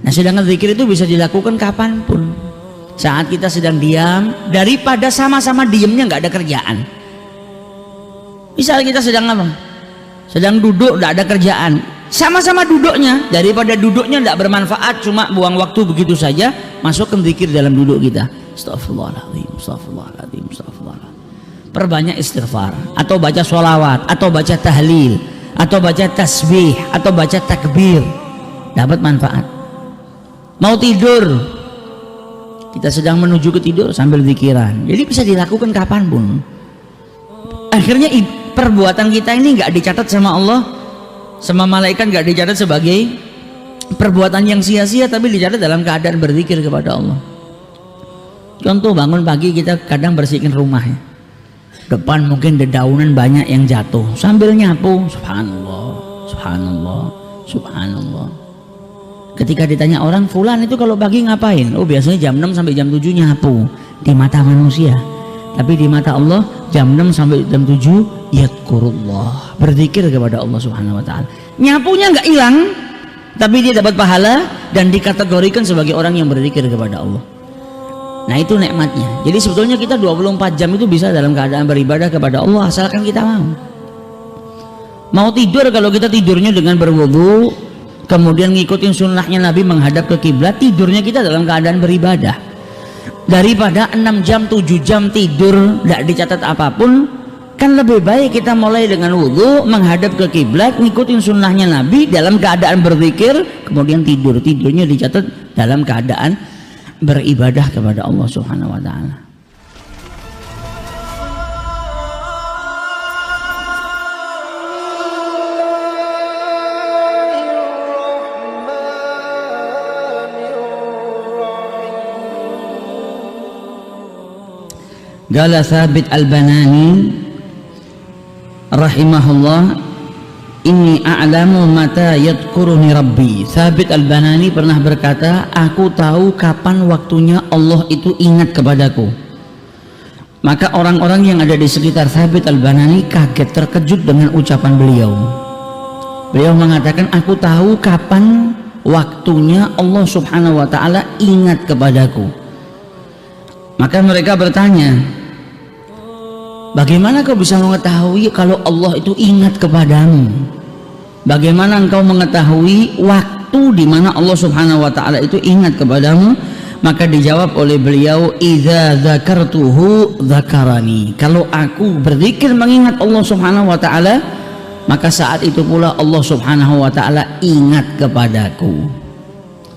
Nah, sedangkan zikir itu bisa dilakukan kapanpun, saat kita sedang diam, daripada sama-sama diamnya nggak ada kerjaan. Misal kita sedang apa? Sedang duduk, nggak ada kerjaan, sama-sama duduknya, daripada duduknya nggak bermanfaat, cuma buang waktu begitu saja, masukkan zikir dalam duduk kita. Astagfirullahaladzim, astagfirullahaladzim, astagfirullahaladzim. Perbanyak istighfar, atau baca sholawat, atau baca tahlil, atau baca tasbih, atau baca takbir, dapat manfaat. Mau tidur, kita sedang menuju ke tidur sambil zikiran, jadi bisa dilakukan kapanpun. Akhirnya perbuatan kita ini nggak dicatat sama Allah, sama malaikat, nggak dicatat sebagai perbuatan yang sia-sia, tapi dicatat dalam keadaan berzikir kepada Allah. Contoh, bangun pagi kita kadang bersihkan rumahnya, depan mungkin dedaunan banyak yang jatuh, sambil nyapu, subhanallah, subhanallah, subhanallah. Ketika ditanya orang, fulan itu kalau pagi ngapain? Oh, biasanya jam 6 sampai jam 7 nyapu. Di mata manusia, tapi di mata Allah jam 6 sampai jam 7 yadkurullah, berzikir kepada Allah subhanahu wa ta'ala. Nyapunya nggak hilang, tapi dia dapat pahala dan dikategorikan sebagai orang yang berzikir kepada Allah. Nah, itu nikmatnya. Jadi sebetulnya kita 24 jam itu bisa dalam keadaan beribadah kepada Allah, asalkan kita mau. Mau tidur, kalau kita tidurnya dengan berwudu, kemudian ngikutin sunnahnya Nabi menghadap ke kiblat, tidurnya kita dalam keadaan beribadah. Daripada 6 jam 7 jam tidur tidak dicatat apapun, kan lebih baik kita mulai dengan wudu, menghadap ke kiblat, ngikutin sunnahnya Nabi dalam keadaan berzikir, kemudian tidurnya dicatat dalam keadaan beribadah kepada Allah subhanahu wa ta'ala. Qala Thabit al-Banani rahimahullah, inni a'lamu mata yadhkuruni rabbi. Thabit al-Banani pernah berkata, aku tahu kapan waktunya Allah itu ingat kepadaku. Maka orang-orang yang ada di sekitar Thabit al-Banani kaget, terkejut dengan ucapan beliau. Beliau mengatakan, aku tahu kapan waktunya Allah subhanahu wa ta'ala ingat kepadaku. Maka mereka bertanya, bagaimana kau bisa mengetahui kalau Allah itu ingat kepadamu? Bagaimana engkau mengetahui waktu di mana Allah subhanahu wa ta'ala itu ingat kepadamu? Maka dijawab oleh beliau, idza dzakartuhu dzakarani. Kalau aku berzikir mengingat Allah subhanahu wa ta'ala, maka saat itu pula Allah subhanahu wa ta'ala ingat kepadaku.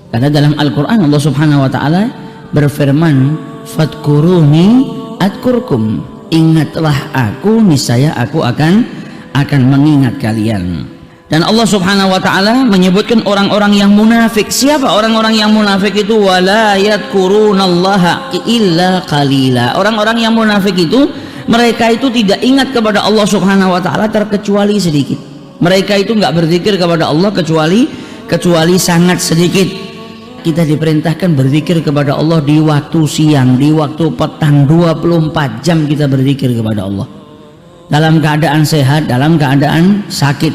Karena dalam Al-Quran Allah subhanahu wa ta'ala berfirman, fadkuruni adkurkum, ingatlah aku, niscaya aku akan mengingat kalian. Dan Allah subhanahu wa ta'ala menyebutkan orang-orang yang munafik. Siapa orang-orang yang munafik itu? Wala yadkurunallaha illa qalila. Orang-orang yang munafik itu, mereka itu tidak ingat kepada Allah subhanahu wa ta'ala terkecuali sedikit. Mereka itu nggak berzikir kepada Allah kecuali sangat sedikit. Kita diperintahkan berzikir kepada Allah di waktu siang, di waktu petang, 24 jam kita berzikir kepada Allah. Dalam keadaan sehat, dalam keadaan sakit,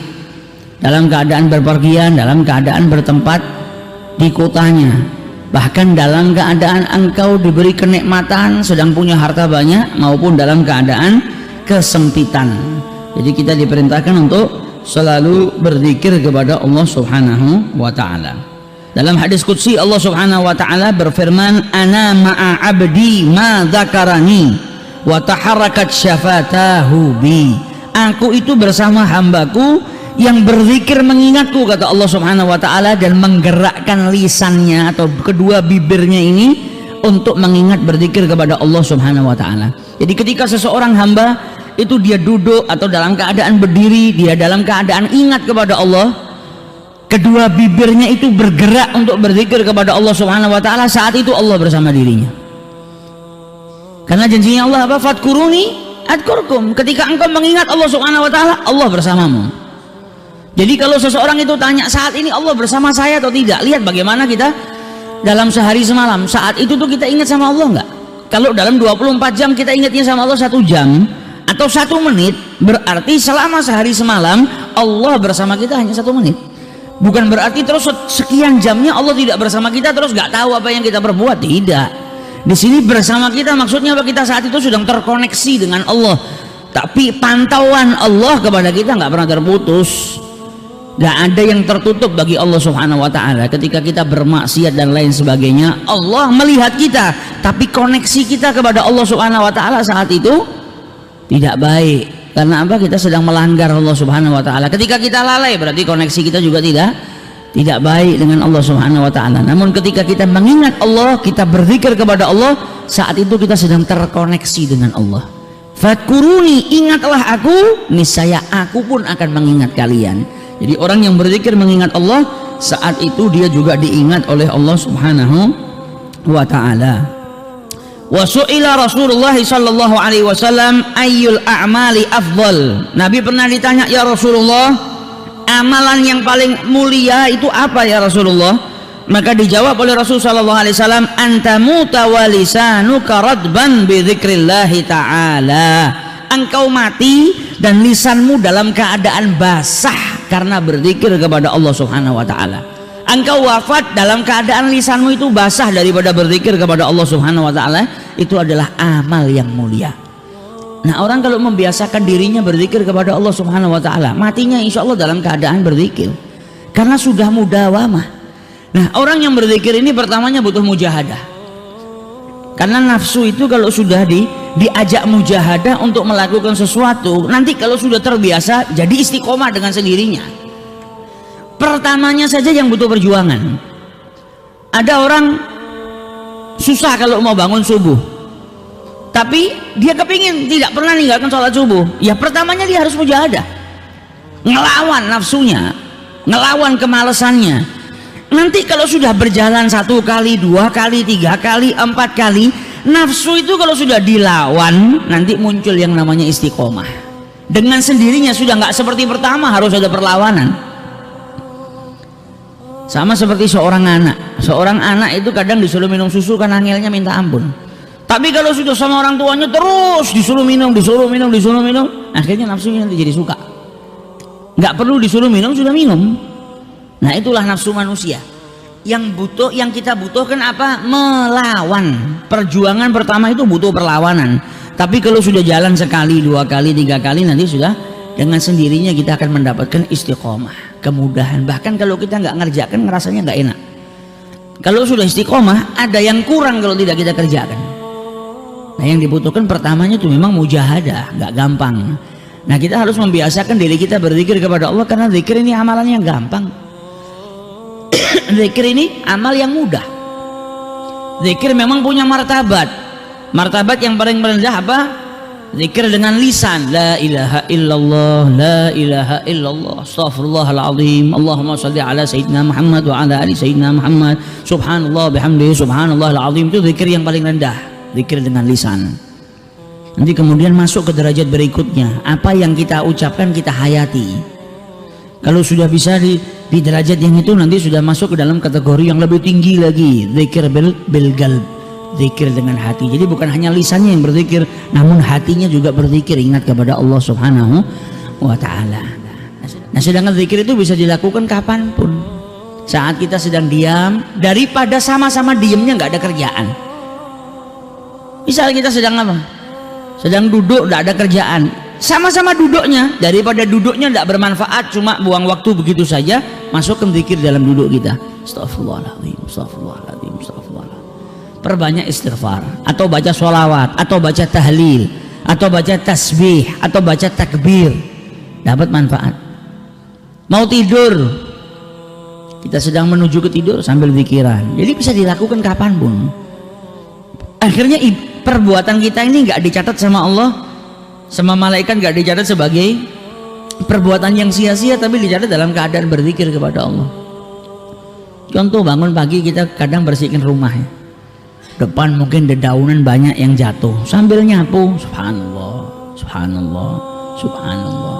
dalam keadaan berpergian, dalam keadaan bertempat di kotanya, bahkan dalam keadaan engkau diberi kenikmatan, sedang punya harta banyak, maupun dalam keadaan kesempitan. Jadi kita diperintahkan untuk selalu berzikir kepada Allah subhanahu wa ta'ala. Dalam hadis qudsi Allah subhanahu wa ta'ala berfirman, ana ma'a abdi ma dzakarani wa taharrakat syafatahu bi. Aku itu bersama hambaku yang berzikir mengingatku, kata Allah subhanahu wa ta'ala, dan menggerakkan lisannya atau kedua bibirnya ini untuk mengingat berzikir kepada Allah subhanahu wa ta'ala. Jadi ketika seseorang hamba itu dia duduk atau dalam keadaan berdiri, dia dalam keadaan ingat kepada Allah, kedua bibirnya itu bergerak untuk berzikir kepada Allah subhanahu wa ta'ala, saat itu Allah bersama dirinya. Karena janjinya Allah apa? Fadkuruni adkurkum. Ketika engkau mengingat Allah subhanahu wa ta'ala, Allah bersamamu. Jadi kalau seseorang itu tanya, saat ini Allah bersama saya atau tidak, lihat bagaimana kita dalam sehari semalam, saat itu tuh kita ingat sama Allah enggak? Kalau dalam 24 jam kita ingatnya sama Allah 1 jam atau 1 menit, berarti selama sehari semalam Allah bersama kita hanya 1 menit. Bukan berarti terus sekian jamnya Allah tidak bersama kita terus nggak tahu apa yang kita perbuat, tidak. Di sini bersama kita maksudnya bahwa kita saat itu sedang terkoneksi dengan Allah, tapi pantauan Allah kepada kita nggak pernah terputus. Nggak ada yang tertutup bagi Allah Subhanahu wa Ta'ala. Ketika kita bermaksiat dan lain sebagainya, Allah melihat kita, tapi koneksi kita kepada Allah Subhanahu wa Ta'ala saat itu tidak baik. Karena apa? Kita sedang melanggar Allah Subhanahu wa Ta'ala. Ketika kita lalai berarti koneksi kita juga tidak baik dengan Allah Subhanahu wa Ta'ala. Namun ketika kita mengingat Allah, kita berzikir kepada Allah, saat itu kita sedang terkoneksi dengan Allah. Fadkuruni, ingatlah aku, niscaya aku pun akan mengingat kalian. Jadi orang yang berzikir mengingat Allah, saat itu dia juga diingat oleh Allah Subhanahu wa Ta'ala. Wa su'ila Rasulullah sallallahu alaihi wasallam ayyul a'mali afdal. Nabi pernah ditanya, ya Rasulullah, amalan yang paling mulia itu apa ya Rasulullah? Maka dijawab oleh Rasul sallallahu alaihi wasallam, anta mutawalisanuka radban bi dzikrillah ta'ala. Engkau mati dan lisanmu dalam keadaan basah karena berzikir kepada Allah Subhanahu wa Ta'ala. Engkau wafat dalam keadaan lisanmu itu basah daripada berzikir kepada Allah Subhanahu wa Ta'ala. Itu adalah amal yang mulia. Nah, orang kalau membiasakan dirinya berzikir kepada Allah Subhanahu wa Ta'ala, matinya insya Allah dalam keadaan berzikir, karena sudah mudawamah. Nah, orang yang berzikir ini pertamanya butuh mujahadah, karena nafsu itu kalau sudah diajak mujahadah untuk melakukan sesuatu, nanti kalau sudah terbiasa jadi istiqomah dengan sendirinya. Pertamanya saja yang butuh perjuangan. Ada orang susah kalau mau bangun subuh, tapi dia kepingin, tidak pernah meninggalkan sholat subuh. Ya pertamanya dia harus mujahadah, ngelawan nafsunya, ngelawan kemalasannya. Nanti kalau sudah berjalan 1 kali, 2 kali, 3 kali, 4 kali, nafsu itu kalau sudah dilawan, nanti muncul yang namanya istiqomah. Dengan sendirinya, sudah nggak seperti pertama harus ada perlawanan. Sama seperti seorang anak itu kadang disuruh minum susu kan angelnya minta ampun. Tapi kalau sudah sama orang tuanya terus disuruh minum, akhirnya nafsunya nanti jadi suka. Nggak perlu disuruh minum, sudah minum. Nah, itulah nafsu manusia. Yang kita butuhkan apa? Melawan. Perjuangan pertama itu butuh perlawanan. Tapi kalau sudah jalan sekali, 2 kali, 3 kali, nanti sudah dengan sendirinya kita akan mendapatkan istiqomah, kemudahan. Bahkan kalau kita nggak ngerjakan ngerasanya nggak enak. Kalau sudah istiqomah, ada yang kurang kalau tidak kita kerjakan. Nah, yang dibutuhkan pertamanya itu memang mujahadah, nggak gampang. Nah, kita harus membiasakan diri kita berzikir kepada Allah, karena zikir ini amalannya yang gampang. Zikir ini amal yang mudah. Zikir memang punya martabat. Martabat yang paling rendah apa? Zikir dengan lisan, la ilaha illallah, la ilaha illallah, astaghfirullahaladzim, Allahumma salli ala sayyidina Muhammad wa ala ali sayyidina Muhammad, subhanallah bihamdihi, subhanallahal azim. Itu zikir yang paling rendah, zikir dengan lisan. Nanti kemudian masuk ke derajat berikutnya, apa yang kita ucapkan kita hayati. Kalau sudah bisa di derajat yang itu, nanti sudah masuk ke dalam kategori yang lebih tinggi lagi, zikir bil qalb, zikir dengan hati. Jadi bukan hanya lisannya yang berzikir, namun hatinya juga berzikir, ingat kepada Allah Subhanahu wa Ta'ala. Nah, sedangkan zikir itu bisa dilakukan kapanpun, saat kita sedang diam, daripada sama-sama diamnya nggak ada kerjaan. Misal kita sedang apa? Sedang duduk, nggak ada kerjaan, sama-sama duduknya, daripada duduknya tidak bermanfaat, cuma buang waktu begitu saja, masukkan zikir dalam duduk kita. Astaghfirullahaladzim, astaghfirullahaladzim, astaghfirullahaladzim. Perbanyak istighfar, atau baca sholawat, atau baca tahlil, atau baca tasbih, atau baca takbir, dapat manfaat. Mau tidur, kita sedang menuju ke tidur sambil zikiran, jadi bisa dilakukan kapanpun. Akhirnya perbuatan kita ini nggak dicatat sama Allah, sama malaikat, nggak dicatat sebagai perbuatan yang sia-sia, tapi dicatat dalam keadaan berzikir kepada Allah. Contoh, bangun pagi kita kadang bersihkan rumah ya, depan mungkin dedaunan banyak yang jatuh, sambil nyapu, subhanallah, subhanallah, subhanallah.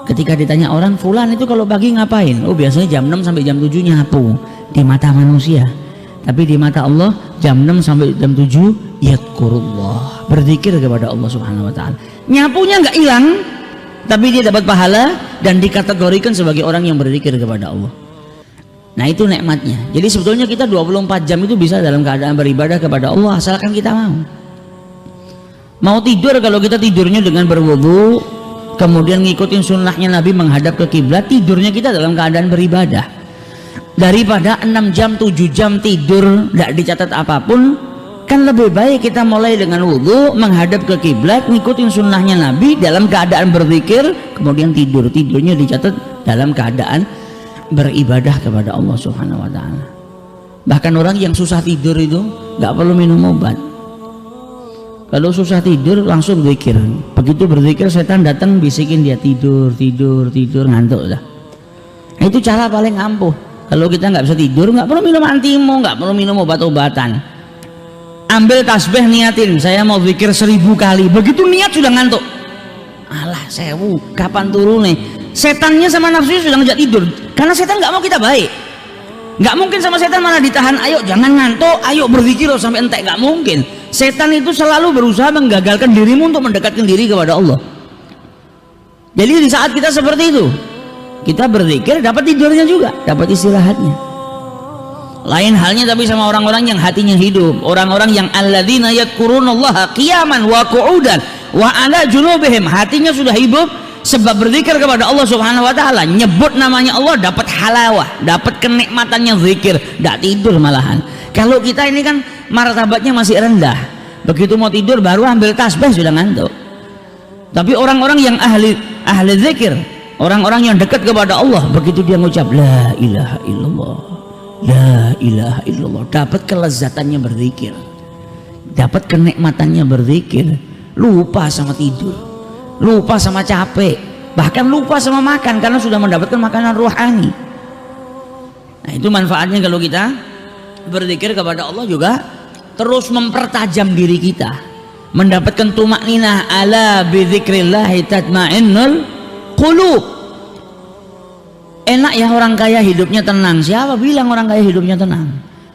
Ketika ditanya orang, fulan itu kalau pagi ngapain? Oh, biasanya jam 6 sampai jam 7 nyapu. Di mata manusia, tapi di mata Allah jam 6 sampai jam 7 yadkurullah, berzikir kepada Allah Subhanahu wa Ta'ala. Nyapunya nggak hilang, tapi dia dapat pahala dan dikategorikan sebagai orang yang berzikir kepada Allah. Nah itu nikmatnya. Jadi sebetulnya kita 24 jam itu bisa dalam keadaan beribadah kepada Allah asalkan kita mau tidur. Kalau kita tidurnya dengan berwudu, kemudian ngikutin sunnahnya Nabi menghadap ke kiblat, tidurnya kita dalam keadaan beribadah. Daripada 6 jam 7 jam tidur tidak dicatat apapun, kan lebih baik kita mulai dengan wudu, menghadap ke kiblat, ngikutin sunnahnya Nabi dalam keadaan berzikir, kemudian tidurnya dicatat dalam keadaan beribadah kepada Allah Subhanahu wa ta'ala. Bahkan orang yang susah tidur itu nggak perlu minum obat. Kalau susah tidur langsung zikir. Begitu berzikir setan datang bisikin dia tidur ngantuk dah. Itu cara paling ampuh. Kalau kita nggak bisa tidur nggak perlu minum antimo, nggak perlu minum obat-obatan. Ambil tasbih, niatin saya mau zikir 1000 kali. Begitu niat sudah ngantuk. Alah 1000 kapan turun nih? Setannya sama nafsunya sudah ngejak tidur, karena setan nggak mau kita baik. Nggak mungkin sama setan malah ditahan, ayo jangan ngantuk, ayo berzikir sampai entek. Nggak mungkin. Setan itu selalu berusaha menggagalkan dirimu untuk mendekatkan diri kepada Allah. Jadi di saat kita seperti itu, kita berzikir dapat tidurnya juga, dapat istirahatnya. Lain halnya tapi sama orang-orang yang hatinya hidup, orang-orang yang alladzina yadhkurunallaha qiyaman wa qu'udan wa ala junubihim, hatinya sudah hidup sebab berzikir kepada Allah Subhanahu wa ta'ala, nyebut namanya Allah, dapat halawah, dapat kenikmatannya zikir, tidak tidur malahan. Kalau kita ini kan martabatnya masih rendah, begitu mau tidur baru ambil tasbih sudah ngantuk. Tapi orang-orang yang ahli zikir, orang-orang yang dekat kepada Allah, begitu dia ngucap la ilaha illallah, la ilaha illallah, dapat kelezatannya berzikir, dapat kenikmatannya berzikir, lupa sama tidur, lupa sama capek, bahkan lupa sama makan karena sudah mendapatkan makanan rohani. Nah itu manfaatnya kalau kita berzikir kepada Allah, juga terus mempertajam diri kita, mendapatkan tumakninah. Ala bidzikrillahi tatma'innul qulub. Enak ya orang kaya hidupnya tenang. Siapa bilang orang kaya hidupnya tenang?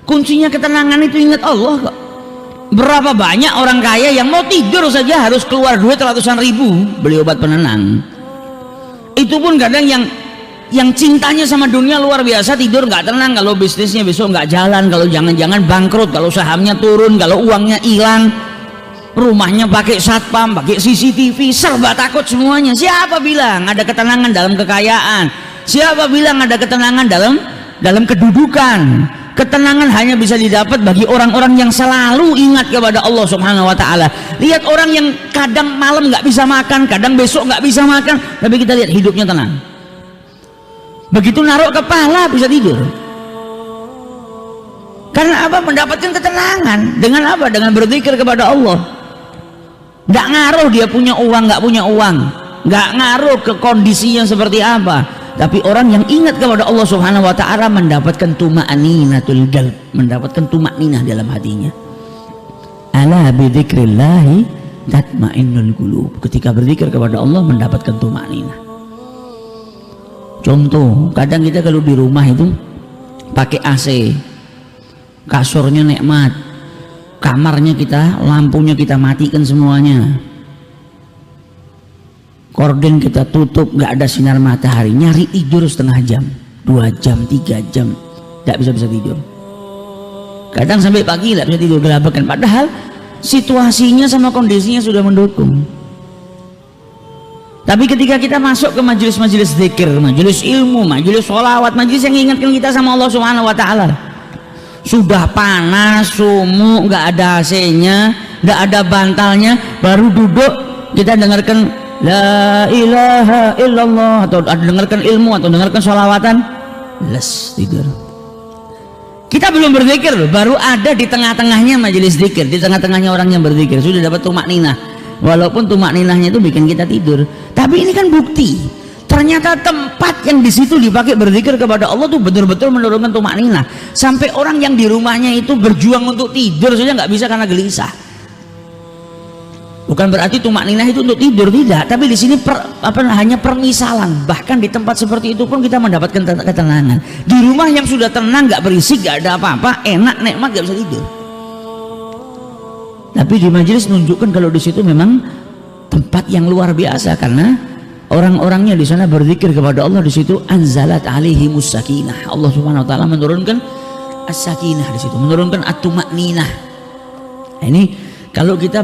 Kuncinya ketenangan itu ingat Allah kok. Berapa banyak orang kaya yang mau tidur saja harus keluar duit ratusan ribu beli obat penenang. Itu pun kadang yang cintanya sama dunia luar biasa, tidur nggak tenang kalau bisnisnya besok nggak jalan, kalau jangan-jangan bangkrut, kalau sahamnya turun, kalau uangnya hilang, rumahnya pakai satpam, pakai CCTV, serba takut semuanya. Siapa bilang ada ketenangan dalam kekayaan? Siapa bilang ada ketenangan dalam kedudukan? Ketenangan hanya bisa didapat bagi orang-orang yang selalu ingat kepada Allah Subhanahu wa ta'ala. Lihat orang yang kadang malam nggak bisa makan, kadang besok nggak bisa makan, tapi kita lihat hidupnya tenang. Begitu naruh kepala bisa tidur. Karena apa? Mendapatkan ketenangan. Dengan apa? Dengan berzikir kepada Allah. Nggak ngaruh dia punya uang nggak punya uang, nggak ngaruh ke kondisinya seperti apa. Tapi orang yang ingat kepada Allah Subhanahu wa ta'ala mendapatkan tuma'ninatul qalb, mendapatkan tumakninah dalam hatinya. Ala bidzikrillahi tatma'innul qulub. Ketika berzikir kepada Allah mendapatkan tumakninah. Contoh, kadang kita kalau di rumah itu pakai AC, kasurnya nikmat, kamarnya kita, lampunya kita matikan semuanya, korden kita tutup, nggak ada sinar matahari, nyari tidur setengah jam, 2 jam, 3 jam, nggak bisa tidur. Kadang sampai pagi nggak bisa tidur, gelabakan. Padahal situasinya sama kondisinya sudah mendukung. Tapi ketika kita masuk ke majelis-majelis zikir, majelis ilmu, majelis sholawat, majelis yang mengingatkan kita sama Allah Subhanahu wa ta'ala, sudah panas, sumuk, nggak ada AC-nya, nggak ada bantalnya, baru duduk kita dengarkan la ilaha illallah, atau dengarkan ilmu, atau dengarkan sholawatan, les tidur. Kita belum berzikir, baru ada di tengah-tengahnya majelis zikir, di tengah-tengahnya orang yang berzikir, sudah dapat tumakninah. Walaupun tumakninahnya itu bikin kita tidur, tapi ini kan bukti ternyata tempat yang di situ dipakai berzikir kepada Allah tuh betul-betul menurunkan tumakninah, sampai orang yang di rumahnya itu berjuang untuk tidur saja nggak bisa karena gelisah. Bukan berarti tumakninah itu untuk tidur, tidak, tapi di sini hanya permisalan. Bahkan di tempat seperti itu pun kita mendapatkan ketenangan. Di rumah yang sudah tenang, nggak berisik, nggak ada apa-apa, enak, nikmat, nggak bisa tidur. Tapi di majelis menunjukkan kalau di situ memang tempat yang luar biasa, karena orang-orangnya di sana berzikir kepada Allah, di situ anzalat alaihimus sakinah. Allah Subhanahu wa taala menurunkan as-sakinah di situ, menurunkan at-tumakninah. Nah, ini kalau kita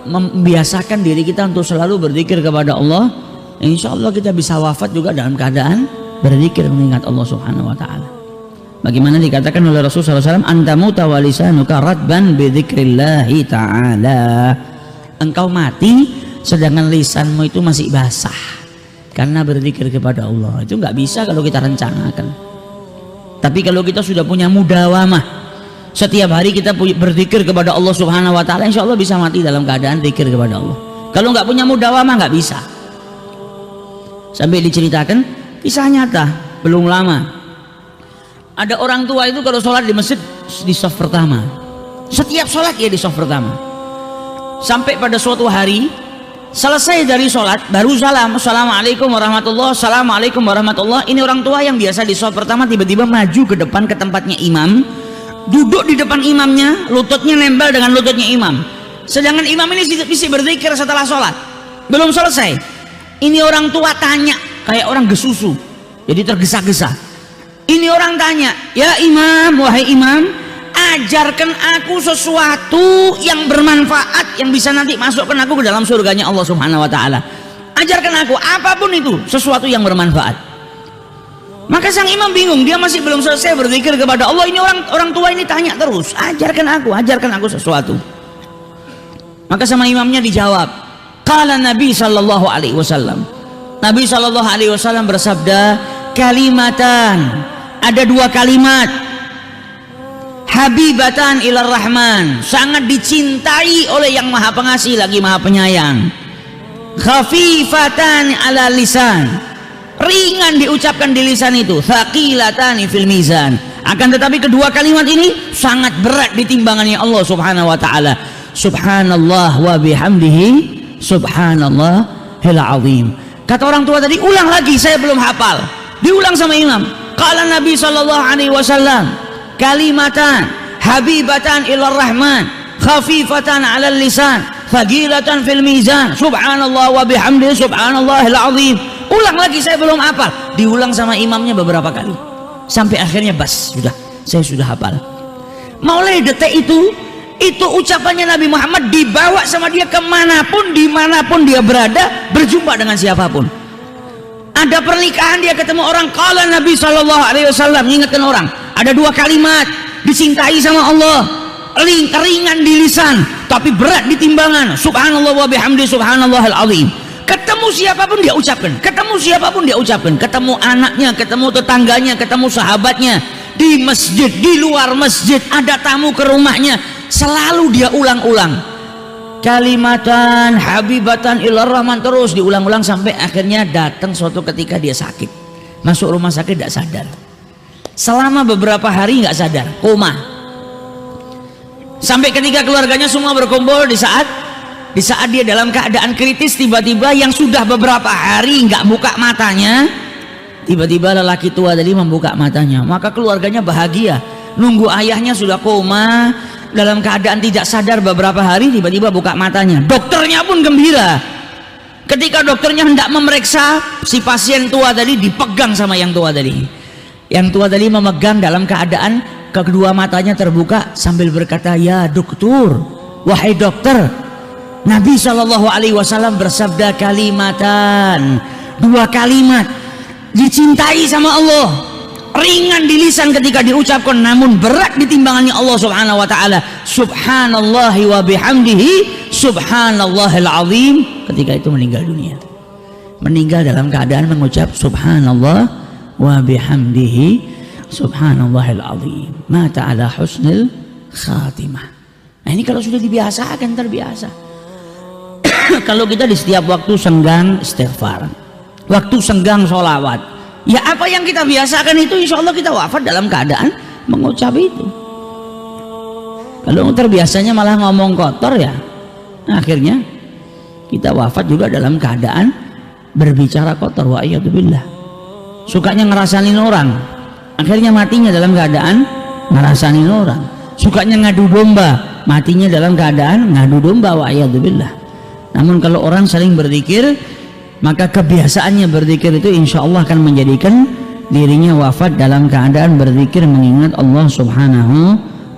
membiasakan diri kita untuk selalu berzikir kepada Allah, insya Allah kita bisa wafat juga dalam keadaan berzikir mengingat Allah Subhanahu wa taala. Bagaimana dikatakan oleh Rasulullah SAW, antamu tawalisanuka radban bidzikrillahi ta'ala. Engkau mati sedangkan lisanmu itu masih basah karena berzikir kepada Allah. Itu nggak bisa kalau kita rencanakan. Tapi kalau kita sudah punya mudawamah, setiap hari kita berzikir kepada Allah Subhanahu wa taala, insya Allah bisa mati dalam keadaan zikir kepada Allah. Kalau nggak punya mudawamah nggak bisa. Sampai diceritakan kisah nyata belum lama, ada orang tua itu kalau sholat di masjid di shaf pertama, setiap sholat dia di shaf pertama. Sampai pada suatu hari selesai dari sholat baru salam, assalamualaikum warahmatullah, assalamualaikum warahmatullah. Ini orang tua yang biasa di shaf pertama tiba-tiba maju ke depan ke tempatnya imam, duduk di depan imamnya, lututnya nempel dengan lututnya imam. Sedangkan imam ini bisa berzikir setelah sholat, belum selesai. Ini orang tua tanya kayak orang gesusu, jadi tergesa-gesa. Ini orang tanya, ya imam, wahai imam, ajarkan aku sesuatu yang bermanfaat yang bisa nanti masukkan aku ke dalam surganya Allah Subhanahu wa taala. Ajarkan aku apapun itu, sesuatu yang bermanfaat. Maka sang imam bingung, dia masih belum selesai berzikir kepada Allah. Ini orang tua ini tanya terus, ajarkan aku sesuatu. Maka sama imamnya dijawab, qala Nabi sallallahu alaihi wasallam. Nabi sallallahu alaihi wasallam bersabda, kalimatan, ada dua kalimat, habibatan ilar rahman, sangat dicintai oleh yang maha pengasih lagi maha penyayang. Khafifatan ala lisan, ringan diucapkan di lisan itu. Thaqilatan fil mizan, akan tetapi kedua kalimat ini sangat berat di timbangannya Allah Subhanahu wa taala. Subhanallah wa bihamdihi, subhanallahil azim. Kata orang tua tadi, ulang lagi, saya belum hafal. Diulang sama imam. Qala Nabi sallallahu alaihi wasallam, kalimatan habibatan ilar rahman, khafifatan 'alal lisan, thaqilatan fil mizan, subhanallah wa bihamdihi, subhanallahil azim. Ulang lagi, saya belum hafal. Diulang sama imamnya beberapa kali sampai akhirnya bas, saya sudah hafal. Mulai detik itu ucapannya Nabi Muhammad dibawa sama dia kemanapun, dimanapun dia berada, berjumpa dengan siapapun. Ada pernikahan dia ketemu orang, qala Nabi sallallahu alaihi wasallam, ingatkan orang, ada dua kalimat dicintai sama Allah, ringan di lisan tapi berat di timbangan, subhanallah wa bihamdi, subhanallahil azim. Ketemu siapapun dia ucapkan, ketemu anaknya, ketemu tetangganya, ketemu sahabatnya, di masjid, di luar masjid, ada tamu ke rumahnya, selalu dia ulang-ulang kalimatan habibatan ilar rahman, terus diulang-ulang sampai akhirnya datang suatu ketika dia sakit, masuk rumah sakit tidak sadar, selama beberapa hari nggak sadar, koma. Sampai ketika keluarganya semua berkumpul, di saat dia dalam keadaan kritis, tiba-tiba yang sudah beberapa hari nggak buka matanya, tiba-tiba lelaki tua tadi membuka matanya. Maka keluarganya bahagia, nunggu ayahnya sudah koma dalam keadaan tidak sadar beberapa hari, tiba-tiba buka matanya. Dokternya pun gembira. Ketika dokternya hendak memeriksa si pasien tua tadi, dipegang sama yang tua tadi. Yang tua tadi memegang dalam keadaan kedua matanya terbuka sambil berkata, ya dokter, wahai dokter, Nabi Shallallahu Alaihi Wasallam bersabda kalimatan, dua kalimat dicintai sama Allah, ringan di lisan ketika diucapkan namun berat di timbangannya Allah Subhanahu wa taala. Subhanallahi wa bihamdihi, subhanallahil azim. Ketika itu meninggal dunia. Meninggal dalam keadaan mengucap subhanallah wa bihamdihi, subhanallahil azim. Mata ala husnil khatimah. Nah, ini kalau sudah dibiasakan, terbiasa. Kalau kita di setiap waktu senggang istighfar, waktu senggang sholawat, ya apa yang kita biasakan itu, insya Allah kita wafat dalam keadaan mengucap itu. Kalau terbiasanya malah ngomong kotor, ya akhirnya kita wafat juga dalam keadaan berbicara kotor. Wa iyadzubillah. Sukanya ngerasanin orang, akhirnya matinya dalam keadaan ngerasanin orang. Sukanya ngadu domba, matinya dalam keadaan ngadu domba. Wa iyadzubillah. Namun kalau orang saling berzikir, maka kebiasaannya berzikir itu insya Allah akan menjadikan dirinya wafat dalam keadaan berzikir mengingat Allah Subhanahu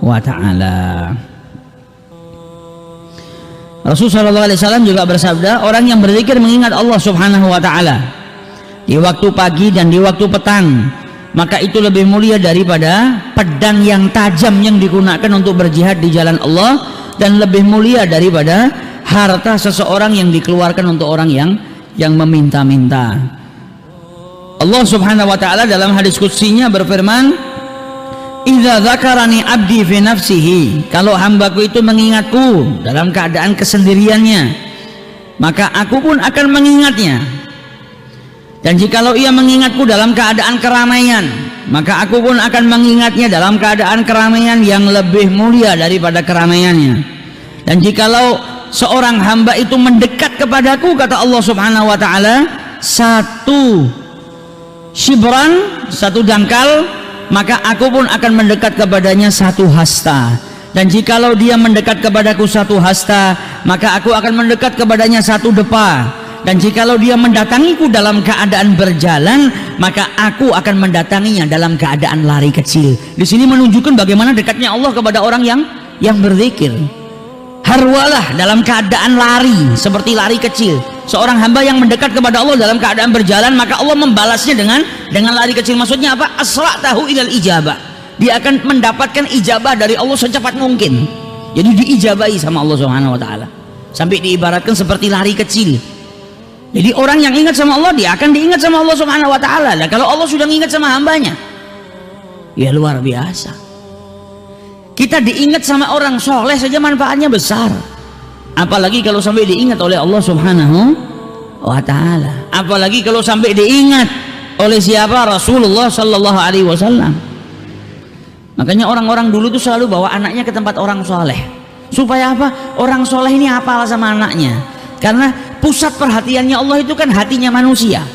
wa ta'ala. Rasulullah SAW juga bersabda, orang yang berzikir mengingat Allah Subhanahu wa ta'ala di waktu pagi dan di waktu petang, maka itu lebih mulia daripada pedang yang tajam yang digunakan untuk berjihad di jalan Allah, dan lebih mulia daripada harta seseorang yang dikeluarkan untuk orang yang meminta-minta. Allah Subhanahu wa ta'ala dalam hadis qudsinya berfirman, "Idza dzakarani 'abdi fi nafsihi," kalau hambaku itu mengingatku dalam keadaan kesendiriannya, maka aku pun akan mengingatnya. Dan jikalau ia mengingatku dalam keadaan keramaian, maka aku pun akan mengingatnya dalam keadaan keramaian yang lebih mulia daripada keramaiannya. Dan jikalau seorang hamba itu mendekat kepadaku, kata Allah Subhanahu wa ta'ala, satu shibran, satu dangkal, maka aku pun akan mendekat kepadanya satu hasta. Dan jikalau dia mendekat kepadaku satu hasta, maka aku akan mendekat kepadanya satu depa. Dan jikalau dia mendatangiku dalam keadaan berjalan, maka aku akan mendatanginya dalam keadaan lari kecil. Di sini menunjukkan bagaimana dekatnya Allah kepada orang yang berzikir. Harwalah dalam keadaan lari, seperti lari kecil. Seorang hamba yang mendekat kepada Allah dalam keadaan berjalan, maka Allah membalasnya dengan lari kecil. Maksudnya apa? Asra'tahu ilal ijabah. Dia akan mendapatkan ijabah dari Allah secepat mungkin. Jadi diijabahi sama Allah Subhanahu wa ta'ala. Sampai diibaratkan seperti lari kecil. Jadi orang yang ingat sama Allah, dia akan diingat sama Allah Subhanahu wa ta'ala. Nah, kalau Allah sudah ingat sama hambanya, ya luar biasa. Kita diingat sama orang soleh saja manfaatnya besar, apalagi kalau sampai diingat oleh Allah Subhanahu wa ta'ala. Apalagi kalau sampai diingat oleh siapa? Rasulullah Sallallahu Alaihi Wasallam. Makanya orang-orang dulu tuh selalu bawa anaknya ke tempat orang soleh. Supaya apa? Orang soleh ini hafal sama anaknya. Karena pusat perhatiannya Allah itu kan hatinya manusia.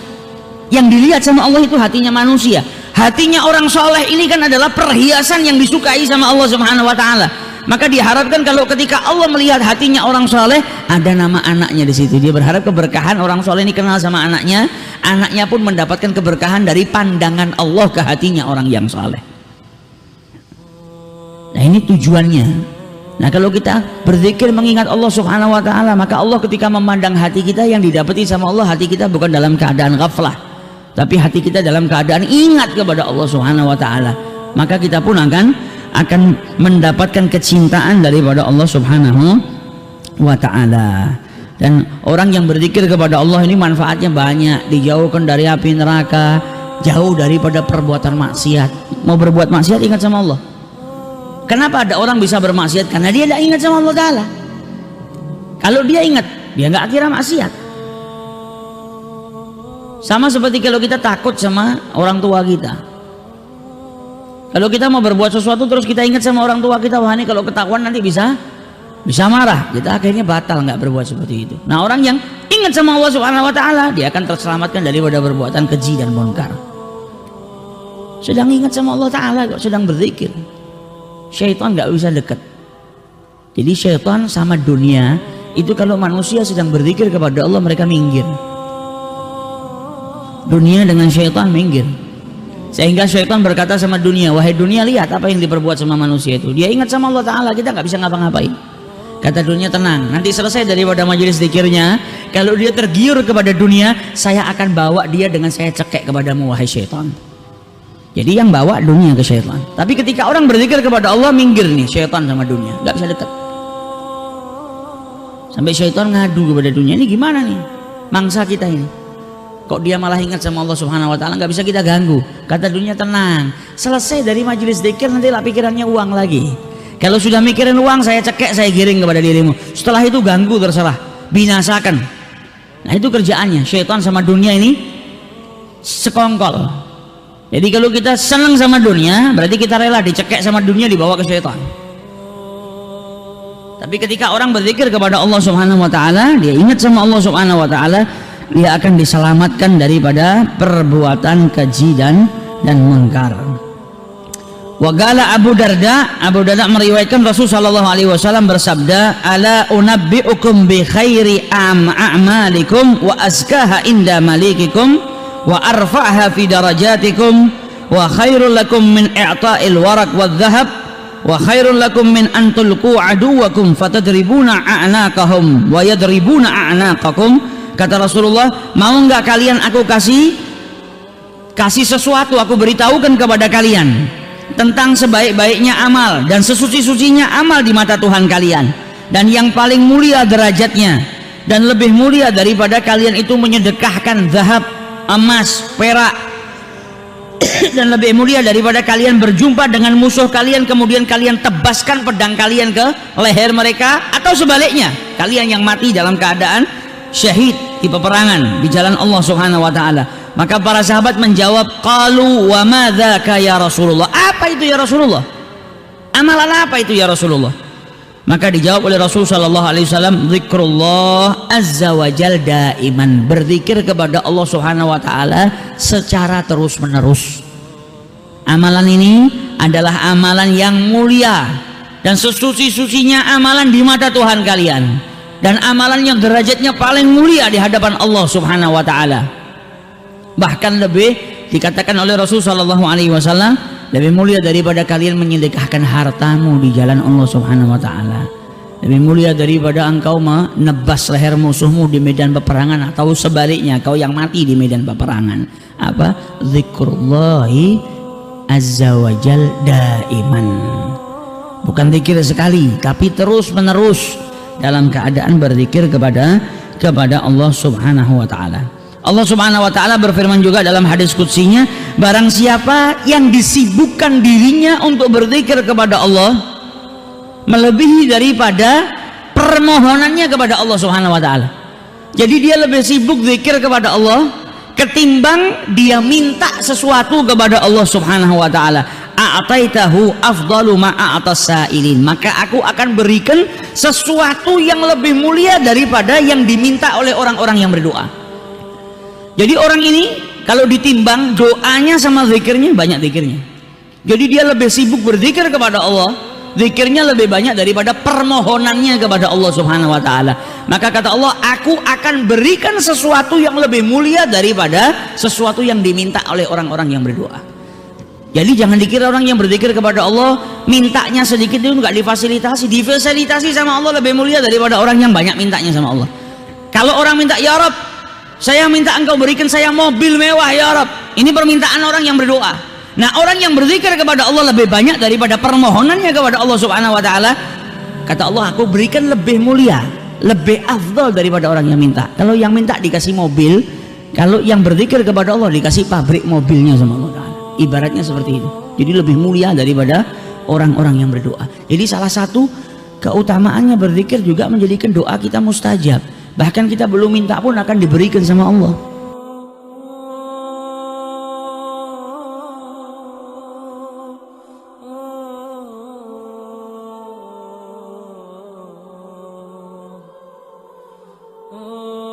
Yang dilihat sama Allah itu hatinya manusia. Hatinya orang soleh ini kan adalah perhiasan yang disukai sama Allah Subhanahu wa ta'ala. Maka diharapkan kalau ketika Allah melihat hatinya orang soleh, ada nama anaknya di situ. Dia berharap keberkahan orang soleh ini kenal sama anaknya. Anaknya pun mendapatkan keberkahan dari pandangan Allah ke hatinya orang yang soleh. Nah, ini tujuannya. Nah, kalau kita berzikir mengingat Allah Subhanahu wa ta'ala, maka Allah ketika memandang hati kita, yang didapati sama Allah, hati kita bukan dalam keadaan ghaflah, tapi hati kita dalam keadaan ingat kepada Allah Subhanahu wa ta'ala. Maka kita pun akan mendapatkan kecintaan daripada Allah Subhanahu wa ta'ala. Dan orang yang berzikir kepada Allah ini manfaatnya banyak. Dijauhkan dari api neraka, jauh daripada perbuatan maksiat. Mau berbuat maksiat, ingat sama Allah. Kenapa ada orang bisa bermaksiat? Karena dia tidak ingat sama Allah Ta'ala. Kalau dia ingat, dia nggak kira maksiat. Sama seperti kalau kita takut sama orang tua kita. Kalau kita mau berbuat sesuatu terus kita ingat sama orang tua kita, wah ini kalau ketahuan nanti bisa marah. Kita akhirnya batal nggak berbuat seperti itu. Nah, orang yang ingat sama Allah Subhanahu wa ta'ala, dia akan terselamatkan daripada perbuatan keji dan munkar. Sedang ingat sama Allah Ta'ala kok, sedang berzikir, syaitan nggak bisa dekat. Jadi syaitan sama dunia itu kalau manusia sedang berzikir kepada Allah, mereka minggir. Dunia dengan syaitan minggir. Sehingga syaitan berkata sama dunia, wahai dunia, lihat apa yang diperbuat sama manusia itu. Dia ingat sama Allah Ta'ala, kita nggak bisa ngapa-ngapain. Kata dunia, tenang, nanti selesai daripada majelis zikirnya, kalau dia tergiur kepada dunia, saya akan bawa dia dengan saya cekek kepadamu, wahai syaitan. Jadi yang bawa dunia ke syaitan. Tapi ketika orang berzikir kepada Allah, minggir nih syaitan sama dunia, nggak bisa dekat. Sampai syaitan ngadu kepada dunia, ini gimana nih mangsa kita ini, kok dia malah ingat sama Allah Subhanahu wa ta'ala, nggak bisa kita ganggu. Kata dunia, tenang, selesai dari majelis zikir nanti lah pikirannya uang lagi. Kalau sudah mikirin uang, saya cekek, saya giring kepada dirimu. Setelah itu ganggu, terserah, binasakan. Nah, itu kerjaannya syaitan sama dunia ini sekongkol. Jadi kalau kita senang sama dunia, berarti kita rela dicekek sama dunia, dibawa ke syaitan. Tapi ketika orang berzikir kepada Allah Subhanahu wa ta'ala, dia ingat sama Allah Subhanahu wa ta'ala, dia akan diselamatkan daripada perbuatan keji dan munkar. Wa qala Abu Darda meriwayatkan Rasul sallallahu alaihi wasallam bersabda, ala unabbiukum bi khairi a'malikum wa azkaha inda malikikum wa arfa'ha fi darajatikum wa khairul lakum min i'ta'il waraq wadh dhahab wa khairul lakum min an tulqu aduwakum fatadribuna a'naqahum wa yadribuna a'naqakum. Kata Rasulullah, mau enggak kalian aku kasih sesuatu, aku beritahukan kepada kalian tentang sebaik-baiknya amal dan sesuci-sucinya amal di mata Tuhan kalian, dan yang paling mulia derajatnya dan lebih mulia daripada kalian itu menyedekahkan zahab, emas, perak dan lebih mulia daripada kalian berjumpa dengan musuh kalian kemudian kalian tebaskan pedang kalian ke leher mereka, atau sebaliknya kalian yang mati dalam keadaan syahid di peperangan di jalan Allah Subhanahu wa taala. Maka para sahabat menjawab, qalu wa ma dzaka ya Rasulullah, apa itu ya Rasulullah, amalan apa itu ya Rasulullah? Maka dijawab oleh Rasul sallallahu alaihi wasallam, zikrullah azza wa jal daiman, berzikir kepada Allah Subhanahu wa taala secara terus-menerus. Amalan ini adalah amalan yang mulia dan sesuci-sucinya amalan di mata Tuhan kalian, dan amalan yang derajatnya paling mulia di hadapan Allah Subhanahu wa taala. Bahkan lebih dikatakan oleh Rasul sallallahu alaihi wasallam, lebih mulia daripada kalian menyedekahkan hartamu di jalan Allah Subhanahu wa taala, lebih mulia daripada engkau menebas leher musuhmu di medan peperangan, atau sebaliknya kau yang mati di medan peperangan. Apa? Zikrullahi azza wa jal daiman, bukan zikir sekali tapi terus menerus dalam keadaan berzikir kepada Allah Subhanahu wa taala. Allah Subhanahu wa taala berfirman juga dalam hadis qudsinya, barang siapa yang disibukkan dirinya untuk berzikir kepada Allah melebihi daripada permohonannya kepada Allah Subhanahu wa taala. Jadi dia lebih sibuk zikir kepada Allah ketimbang dia minta sesuatu kepada Allah Subhanahu wa taala. A'taitahu afdalu ma a'tas sa'ilin, maka aku akan berikan sesuatu yang lebih mulia daripada yang diminta oleh orang-orang yang berdoa. Jadi orang ini kalau ditimbang doanya sama zikirnya, banyak zikirnya. Jadi dia lebih sibuk berzikir kepada Allah, zikirnya lebih banyak daripada permohonannya kepada Allah Subhanahu wa taala. Maka kata Allah, aku akan berikan sesuatu yang lebih mulia daripada sesuatu yang diminta oleh orang-orang yang berdoa. Jadi jangan dikira orang yang berzikir kepada Allah mintanya sedikit itu enggak difasilitasi. Difasilitasi sama Allah lebih mulia daripada orang yang banyak mintanya sama Allah. Kalau orang minta, ya Rabb, saya minta engkau berikan saya mobil mewah ya Rabb, ini permintaan orang yang berdoa. Nah, orang yang berzikir kepada Allah lebih banyak daripada permohonannya kepada Allah Subhanahu wa taala. Kata Allah, aku berikan lebih mulia, lebih afdal daripada orang yang minta. Kalau yang minta dikasih mobil, kalau yang berzikir kepada Allah dikasih pabrik mobilnya sama Allah taala. Ibaratnya seperti itu. Jadi lebih mulia daripada orang-orang yang berdoa. Jadi salah satu keutamaannya berzikir juga menjadikan doa kita mustajab. Bahkan kita belum minta pun akan diberikan sama Allah. Oh